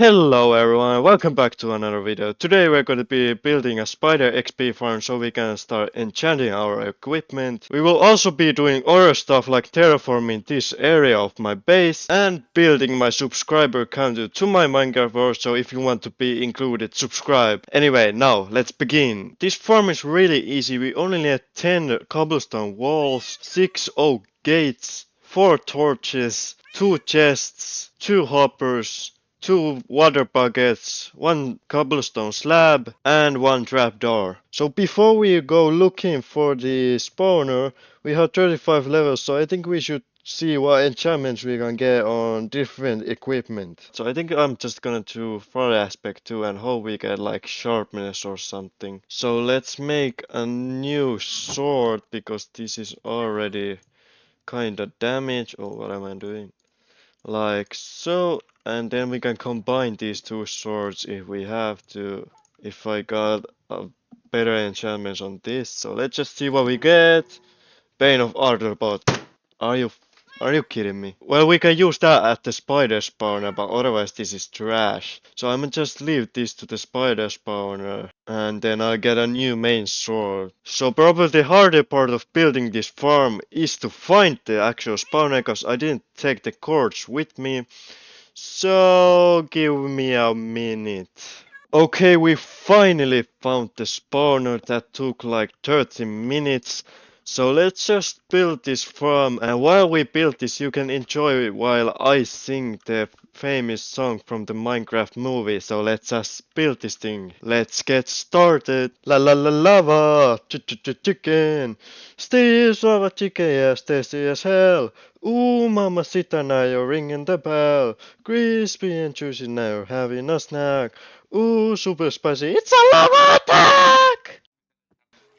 Hello everyone, welcome back to another video. Today we're going to be building a spider XP farm so we can start enchanting our equipment. We will also be doing other stuff like terraforming this area of my base and building my subscriber counter to my Minecraft world, so if you want to be included, subscribe. Anyway, now let's begin. This farm is really easy. We only need 10 cobblestone walls, 6 oak gates, 4 torches, 2 chests, 2 hoppers, 2 water buckets, 1 cobblestone slab, and 1 trapdoor. So before we go looking for the spawner, we have 35 levels, so I think we should see what enchantments we can get on different equipment. So I think I'm just gonna do fire aspect 2 and hope we get like sharpness or something. So let's make a new sword because this is already kinda damaged. Oh, what am I doing? Like so, and then we can combine these two swords if we have to. If I got a better enchantments on this, so let's just see what we get. Bane of Arthur, are you are you kidding me? Well, we can use that at the spider spawner, but otherwise this is trash. So I'm gonna just leave this to the spider spawner, and then I'll get a new main sword. So probably the harder part of building this farm is to find the actual spawner, because I didn't take the cords with me. So give me a minute. Okay, we finally found the spawner. That took like 30 minutes. So let's just build this farm, and while we build this you can enjoy it while I sing the famous song from the Minecraft movie. So let's just build this thing. Let's get started. La la la lava, chicken. Steve's lava chicken, yes, tasty as hell. Ooh, mamacita, now you're ringing the bell. Crispy and juicy, now you're having a snack. Ooh, super spicy, it's a lava attack!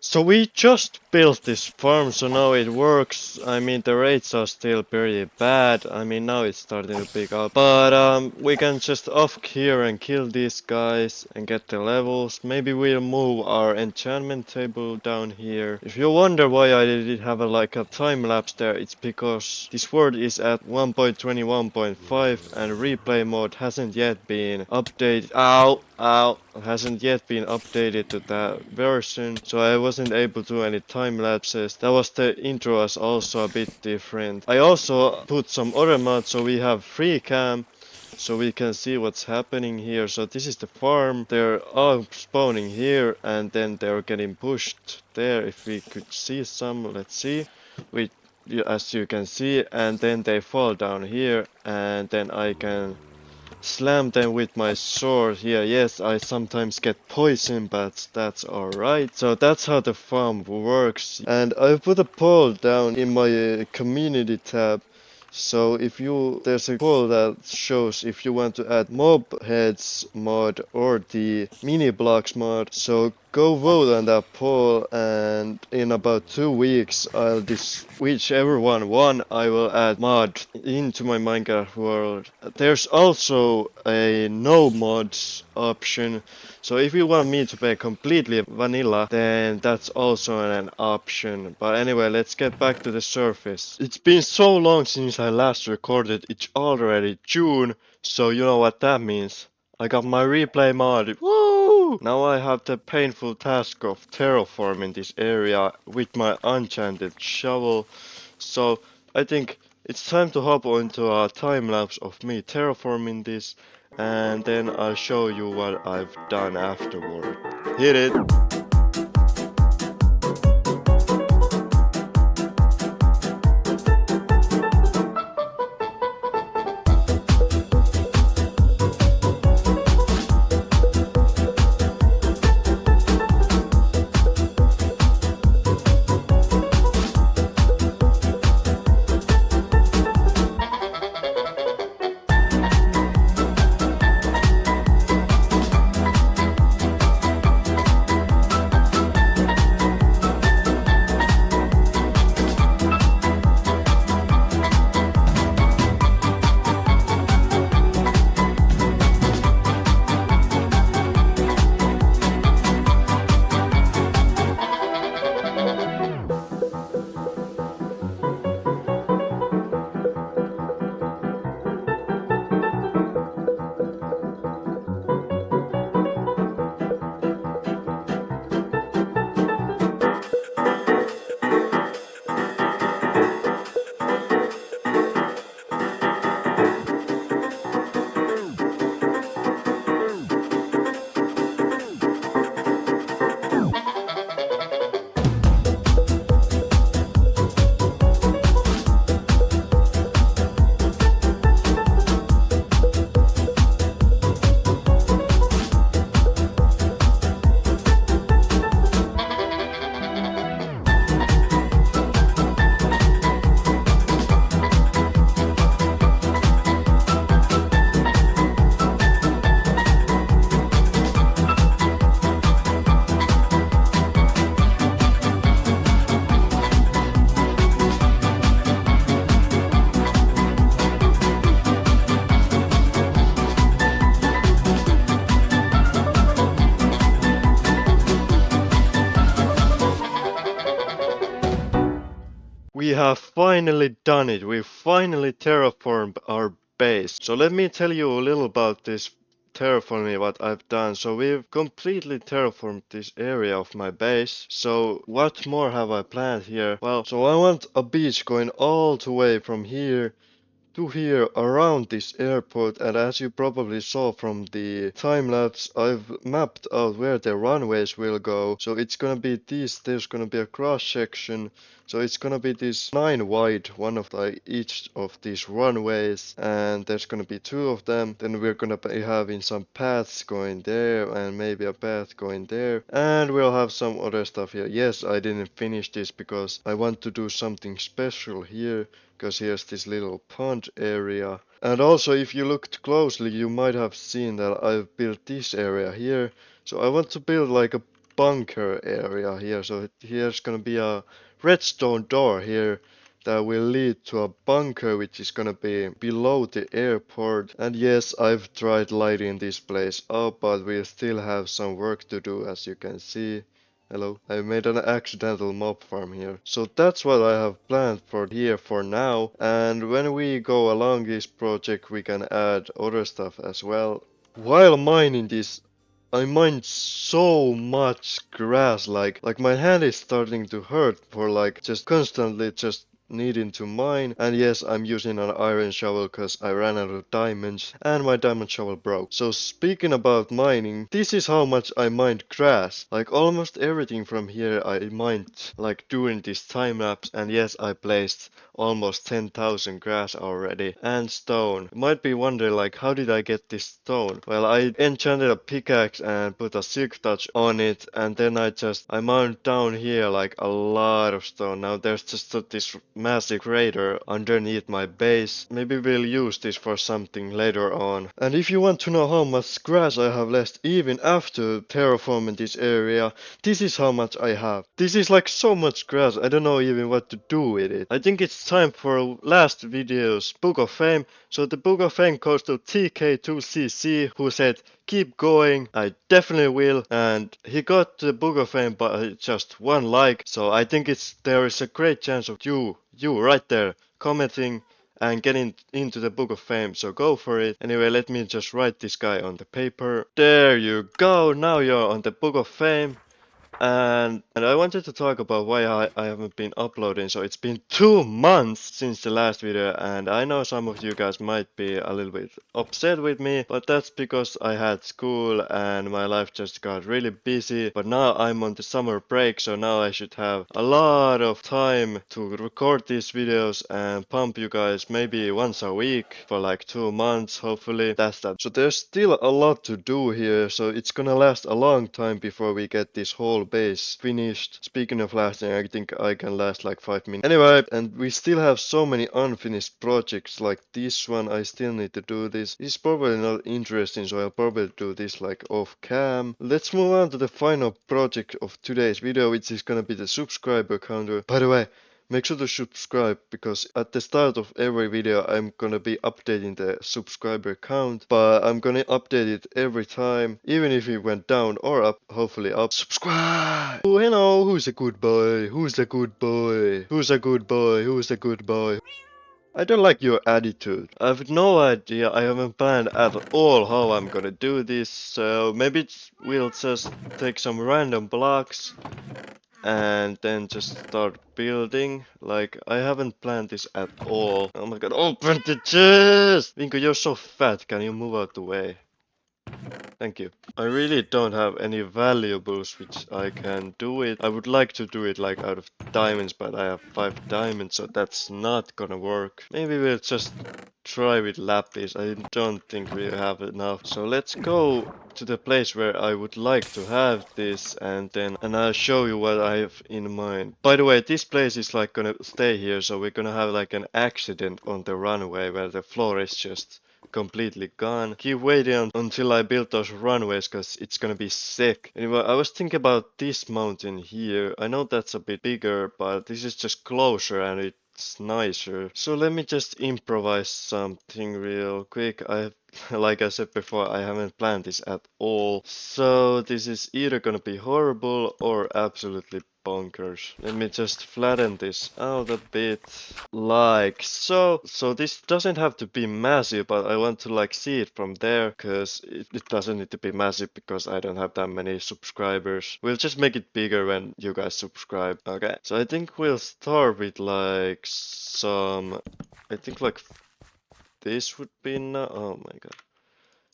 So we just built this farm, so now it works. I mean, the rates are still pretty bad. I mean, now it's starting to pick up. But we can just off here and kill these guys and get the levels. Maybe we'll move our enchantment table down here. If you wonder why I did have like a time lapse there, it's because this world is at 1.21.5 and replay mode hasn't yet been updated. Ow, hasn't yet been updated to that version, so I wasn't able to do any time lapses. That was the intro was also a bit different. I also put some other mods, so we have free cam, so we can see what's happening here. So this is the farm. They're all spawning here and then they're getting pushed there. If we could see some, let's see. As you can see, and then they fall down here, and then I can slam them with my sword here. Yes, I sometimes get poison, but that's alright. So that's how the farm works. And I put a poll down in my community tab. So there's a poll that shows if you want to add mob heads mod or the mini blocks mod. So go vote on that poll, and in about 2 weeks I'll whichever one won, I will add mod into my Minecraft world. There's also a no mods option. So if you want me to play completely vanilla, then that's also an option. But anyway, let's get back to the surface. It's been so long since I last recorded. It's already June, so you know what that means. I got my replay mod. Woo! Now I have the painful task of terraforming this area with my enchanted shovel. So I think it's time to hop onto a time lapse of me terraforming this, and then I'll show you what I've done afterward. Hit it! finally done it. We finally terraformed our base. So let me tell you a little about this terraforming what I've done. So we've completely terraformed this area of my base. So what more have I planned here? Well, so I want a beach going all the way from here to here around this airport, and as you probably saw from the time lapse, I've mapped out where the runways will go. So it's gonna be this, there's gonna be a cross section, so it's gonna be this 9 wide, one of each of these runways, and there's gonna be 2 of them. Then we're gonna be having some paths going there and maybe a path going there, and we'll have some other stuff here. Yes, I didn't finish this because I want to do something special here, because here's this little pond area. And also, if you looked closely, you might have seen that I've built this area here. So I want to build like a bunker area here. So here's gonna be a redstone door here that will lead to a bunker which is gonna be below the airport. And yes, I've tried lighting this place up, but we still have some work to do, as you can see. Hello, I made an accidental mob farm here. So that's what I have planned for here for now. And when we go along this project, we can add other stuff as well. While mining this, I mined so much grass, like my hand is starting to hurt for like just constantly just needing to mine. And yes, I'm using an iron shovel because I ran out of diamonds and my diamond shovel broke. So speaking about mining, this is how much I mined grass. Like almost everything from here I mined like during this time lapse, and yes, I placed almost 10,000 grass already and stone. You might be wondering like how did I get this stone? Well, I enchanted a pickaxe and put a silk touch on it, and then I mined down here like a lot of stone. Now there's just this massive crater underneath my base. Maybe we'll use this for something later on. And if you want to know how much grass I have left even after terraforming this area, this is how much I have. This is like so much grass, I don't know even what to do with it. I think it's time for last video's Book of Fame. So the Book of Fame goes to TK2CC, who said, "Keep going, I definitely will," and he got the Book of Fame by just 1 like, so I think there is a great chance of you right there commenting and getting into the Book of Fame, so go for it. Anyway, let me just write this guy on the paper. There you go, now you're on the Book of Fame. And I wanted to talk about why I haven't been uploading. So it's been 2 months since the last video, and I know some of you guys might be a little bit upset with me, but that's because I had school and my life just got really busy. But now I'm on the summer break, so now I should have a lot of time to record these videos and pump you guys maybe once a week for like 2 months, hopefully. That's that. So there's still a lot to do here, so it's gonna last a long time before we get this whole base finished. Speaking of lasting, I think I can last like 5 minutes. Anyway, and we still have so many unfinished projects like this one. I still need to do this. This is probably not interesting, so I'll probably do this like off cam. Let's move on to the final project of today's video, which is gonna be the subscriber counter. By the way, make sure to subscribe, because at the start of every video I'm gonna be updating the subscriber count, but I'm gonna update it every time, even if it went down or up, hopefully up. Subscribe! Oh, hello, who's a good boy? Who's a good boy? Who's a good boy? Who's a good boy? I don't like your attitude. I have no idea, I haven't planned at all how I'm gonna do this, so maybe we'll just take some random blocks and then just start building. Like, I haven't planned this at all. Oh my god, open the chest! Vinko, you're so fat, can you move out the way? Thank you. I really don't have any valuables which I can do it. I would like to do it like out of diamonds, but I have 5 diamonds, so that's not gonna work. Maybe we'll just try with lapis. I don't think we have enough. So let's go to the place where I would like to have this, and I'll show you what I have in mind. By the way, this place is like gonna stay here, so we're gonna have like an accident on the runway where the floor is just completely gone. Keep waiting until I build those runways, cause it's gonna be sick. Anyway, I was thinking about this mountain here. I know that's a bit bigger, but this is just closer and it's nicer. So let me just improvise something real quick. I have like I said before, I haven't planned this at all. So this is either gonna be horrible or absolutely bonkers. Let me just flatten this out a bit. Like so. So this doesn't have to be massive, but I want to like see it from there, because it doesn't need to be massive because I don't have that many subscribers. We'll just make it bigger when you guys subscribe. Okay. So I think we'll start with like some, I think like this would be enough. Oh my god.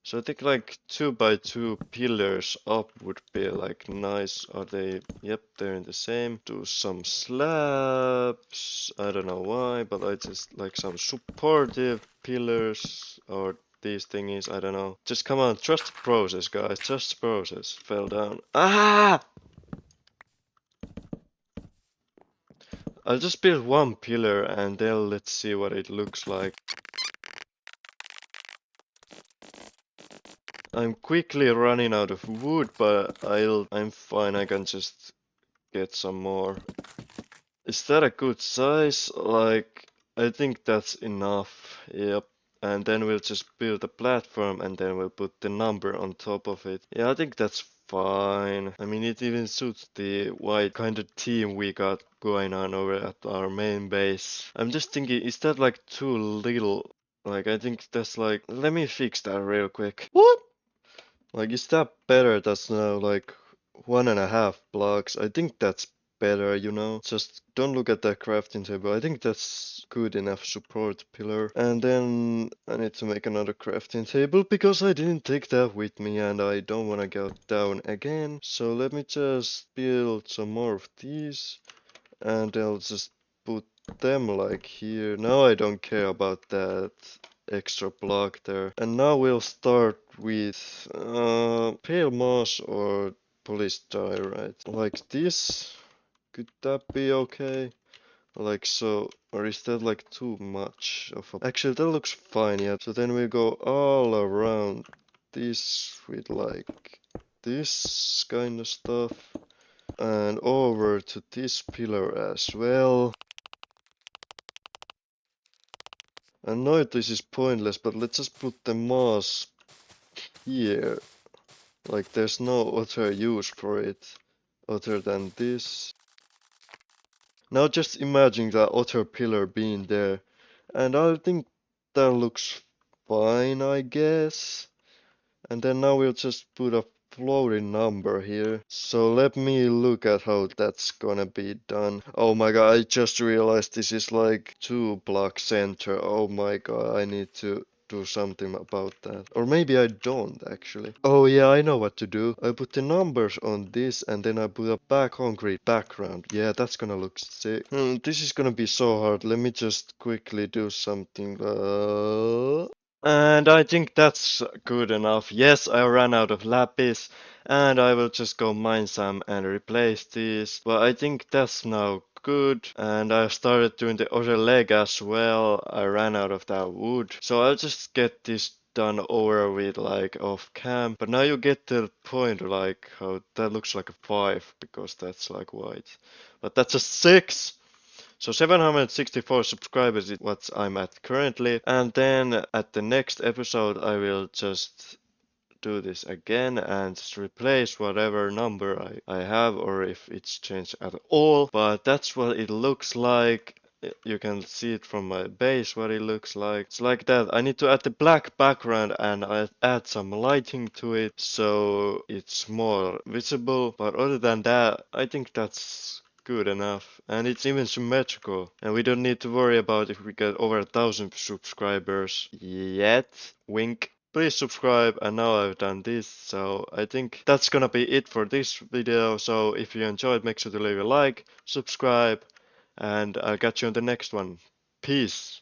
So I think like 2 by 2 pillars up would be like nice. Are they? Yep, they're in the same. Do some slabs. I don't know why, but I just like some supportive pillars or these thingies. I don't know. Just come on, trust the process, guys. Trust the process. Fell down. Ah! I'll just build one pillar and then let's see what it looks like. I'm quickly running out of wood, but I'm fine. I can just get some more. Is that a good size? Like, I think that's enough. Yep. And then we'll just build a platform and then we'll put the number on top of it. Yeah, I think that's fine. I mean, it even suits the white kind of team we got going on over at our main base. I'm just thinking, is that like too little? Like, I think that's like, let me fix that real quick. What? Like, is that better? That's now like 1.5 blocks. I think that's better, you know? Just don't look at that crafting table. I think that's good enough support pillar. And then I need to make another crafting table because I didn't take that with me and I don't want to go down again. So let me just build some more of these and I'll just put them like here. Now I don't care about that extra block there. And now we'll start with pale moss or polystyrite. Like this. Could that be okay? Like so, or is that like too much of a... Actually, that looks fine, yeah. So then we go all around this with like this kind of stuff. And over to this pillar as well. I know this is pointless, but let's just put the moss here. Like there's no other use for it other than this. Now just imagine that other pillar being there. And I think that looks fine, I guess. And then now we'll just put a floating number here. So let me look at how that's gonna be done. Oh my god, I just realized this is like 2 block center. Oh my god, I need to do something about that. Or maybe I don't actually. Oh yeah, I know what to do. I put the numbers on this and then I put a back concrete background. Yeah, that's gonna look sick. This is gonna be so hard. Let me just quickly do something. And I think that's good enough. Yes, I ran out of lapis, and I will just go mine some and replace these. But I think that's now good. And I started doing the other leg as well. I ran out of that wood. So I'll just get this done over with like off cam. But now you get the point like how that looks like a 5 because that's like white. But that's a 6. So 764 subscribers is what I'm at currently. And then at the next episode, I will just do this again and just replace whatever number I have, or if it's changed at all. But that's what it looks like. You can see it from my base what it looks like. It's like that. I need to add the black background and I add some lighting to it so it's more visible. But other than that, I think that's good enough. And it's even symmetrical. And we don't need to worry about if we get over 1,000 subscribers yet. Wink. Please subscribe, and now I've done this, so I think that's gonna be it for this video. So if you enjoyed, make sure to leave a like, subscribe, and I'll catch you on the next one. Peace.